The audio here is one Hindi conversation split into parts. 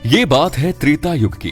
ये बात है त्रेता युग की।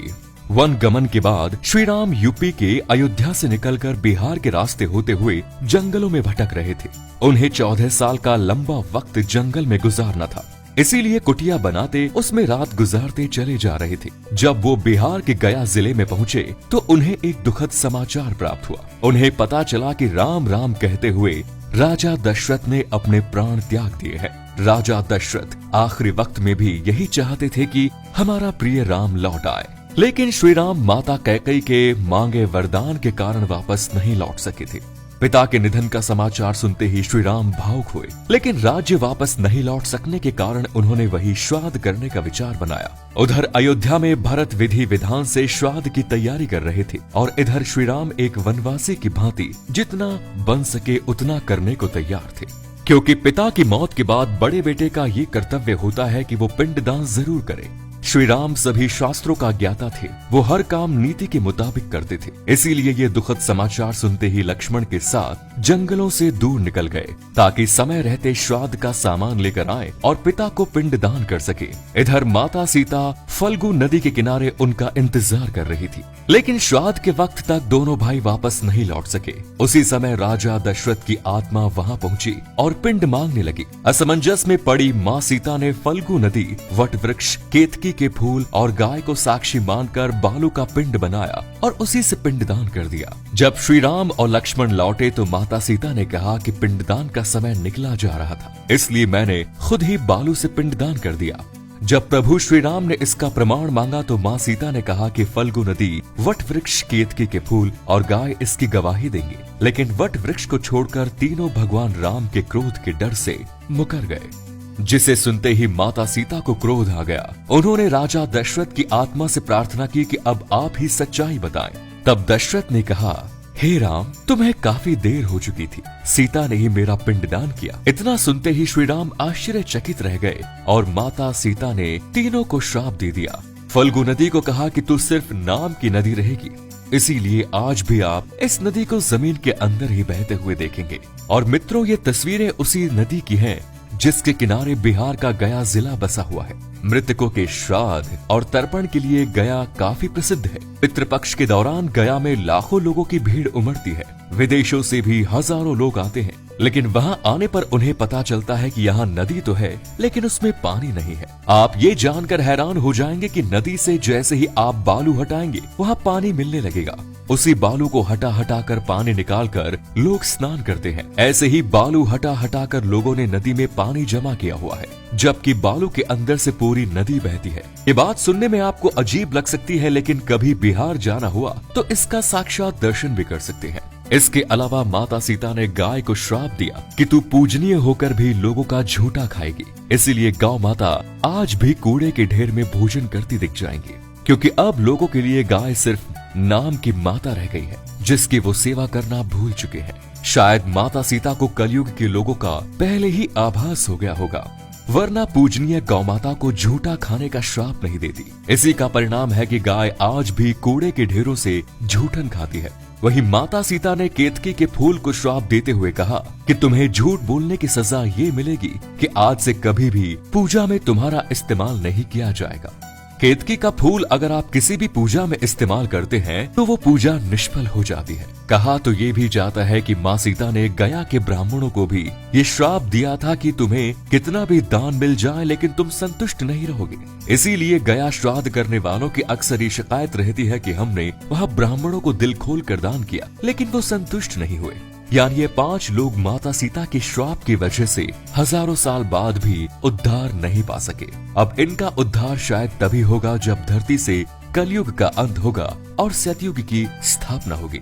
वन गमन के बाद श्री राम यूपी के अयोध्या से निकलकर बिहार के रास्ते होते हुए जंगलों में भटक रहे थे। उन्हें 14 साल का लंबा वक्त जंगल में गुजारना था, इसीलिए कुटिया बनाते उसमें रात गुजारते चले जा रहे थे। जब वो बिहार के गया जिले में पहुंचे तो उन्हें एक दुखद समाचार प्राप्त हुआ। उन्हें पता चला कि राम राम कहते हुए राजा दशरथ ने अपने प्राण त्याग दिए हैं। राजा दशरथ आखिरी वक्त में भी यही चाहते थे कि हमारा प्रिय राम लौट आए, लेकिन श्री राम माता कैकेयी के मांगे वरदान के कारण वापस नहीं लौट सके थे। पिता के निधन का समाचार सुनते ही श्री राम भावुक हुए, लेकिन राज्य वापस नहीं लौट सकने के कारण उन्होंने वही श्राद्ध करने का विचार बनाया। उधर अयोध्या में भरत विधि विधान से श्राद्ध की तैयारी कर रहे थे और इधर श्री राम एक वनवासी की भांति जितना बन सके उतना करने को तैयार थे, क्योंकि पिता की मौत के बाद बड़े बेटे का ये कर्तव्य होता है कि वो पिंडदान जरूर करे। श्री राम सभी शास्त्रों का ज्ञाता थे, वो हर काम नीति के मुताबिक करते थे। इसीलिए ये दुखद समाचार सुनते ही लक्ष्मण के साथ जंगलों से दूर निकल गए, ताकि समय रहते श्राद्ध का सामान लेकर आए और पिता को पिंडदान कर सके। इधर माता सीता फल्गु नदी के किनारे उनका इंतजार कर रही थी, लेकिन श्राद्ध के वक्त तक दोनों भाई वापस नहीं लौट सके। उसी समय राजा दशरथ की आत्मा वहां पहुंची और पिंड मांगने लगी। असमंजस में पड़ी माँ सीता ने फल्गु नदी, वट वृक्ष, केतकी के फूल और गाय को साक्षी मानकर बालू का पिंड बनाया और उसी से पिंडदान कर दिया। जब श्री राम और लक्ष्मण लौटे तो माता सीता ने कहा कि पिंडदान का समय निकला जा रहा था, इसलिए मैंने खुद ही बालू से पिंडदान कर दिया। जब प्रभु श्री राम ने इसका प्रमाण मांगा तो माँ सीता ने कहा कि फल्गु नदी, वट वृक्ष, केतकी के फूल और गाय इसकी गवाही देंगे। लेकिन वट वृक्ष को छोड़कर तीनों भगवान राम के क्रोध के डर से मुकर गए, जिसे सुनते ही माता सीता को क्रोध आ गया। उन्होंने राजा दशरथ की आत्मा से प्रार्थना की कि अब आप ही सच्चाई बताएं। तब दशरथ ने कहा, हे राम, तुम्हें काफी देर हो चुकी थी, सीता ने ही मेरा पिंडदान किया। इतना सुनते ही श्री राम आश्चर्यचकित रह गए और माता सीता ने तीनों को श्राप दे दिया। फल्गु नदी को कहा कि तू सिर्फ नाम की नदी रहेगी, इसीलिए आज भी आप इस नदी को जमीन के अंदर ही बहते हुए देखेंगे। और मित्रों, ये तस्वीरें उसी नदी की हैं जिसके किनारे बिहार का गया जिला बसा हुआ है। मृतकों के श्राद्ध और तर्पण के लिए गया काफी प्रसिद्ध है। पितृपक्ष के दौरान गया में लाखों लोगों की भीड़ उमड़ती है। विदेशों से भी हजारों लोग आते हैं, लेकिन वहां आने पर उन्हें पता चलता है कि यहाँ नदी तो है, लेकिन उसमें पानी नहीं है। आप ये जानकर हैरान हो जाएंगे कि नदी से जैसे ही आप बालू हटाएंगे वहाँ पानी मिलने लगेगा। उसी बालू को हटा हटा कर पानी निकाल कर लोग स्नान करते हैं। ऐसे ही बालू हटा हटा कर लोगों ने नदी में पानी जमा किया हुआ है, जबकि बालू के अंदर से पूरी नदी बहती है। ये बात सुनने में आपको अजीब लग सकती है, लेकिन कभी बिहार जाना हुआ तो इसका साक्षात दर्शन भी कर सकते हैं। इसके अलावा माता सीता ने गाय को श्राप दिया कि तू पूजनीय होकर भी लोगों का झूठा खाएगी, इसीलिए गौ माता आज भी कूड़े के ढेर में भोजन करती दिख जाएंगी, क्योंकि अब लोगों के लिए गाय सिर्फ नाम की माता रह गई है, जिसकी वो सेवा करना भूल चुके हैं। शायद माता सीता को कलयुग के लोगों का पहले ही आभास हो गया होगा, वरना पूजनीय गौ माता को झूठा खाने का श्राप नहीं देती। इसी का परिणाम है कि गाय आज भी कूड़े के ढेरों से झूठन खाती है। वहीं माता सीता ने केतकी के फूल को श्राप देते हुए कहा कि तुम्हें झूठ बोलने की सजा ये मिलेगी कि आज से कभी भी पूजा में तुम्हारा इस्तेमाल नहीं किया जाएगा। केतकी का फूल अगर आप किसी भी पूजा में इस्तेमाल करते हैं तो वो पूजा निष्फल हो जाती है। कहा तो ये भी जाता है कि माँ सीता ने गया के ब्राह्मणों को भी ये श्राप दिया था कि तुम्हें कितना भी दान मिल जाए लेकिन तुम संतुष्ट नहीं रहोगे। इसीलिए गया श्राद्ध करने वालों की अक्सर ये शिकायत रहती है कि हमने वहाँ ब्राह्मणों को दिल खोल कर दान किया, लेकिन वो संतुष्ट नहीं हुए। यानी ये 5 लोग माता सीता के श्राप की वजह से हजारों साल बाद भी उद्धार नहीं पा सके। अब इनका उद्धार शायद तभी होगा जब धरती से कलयुग का अंत होगा और सतयुग की स्थापना होगी।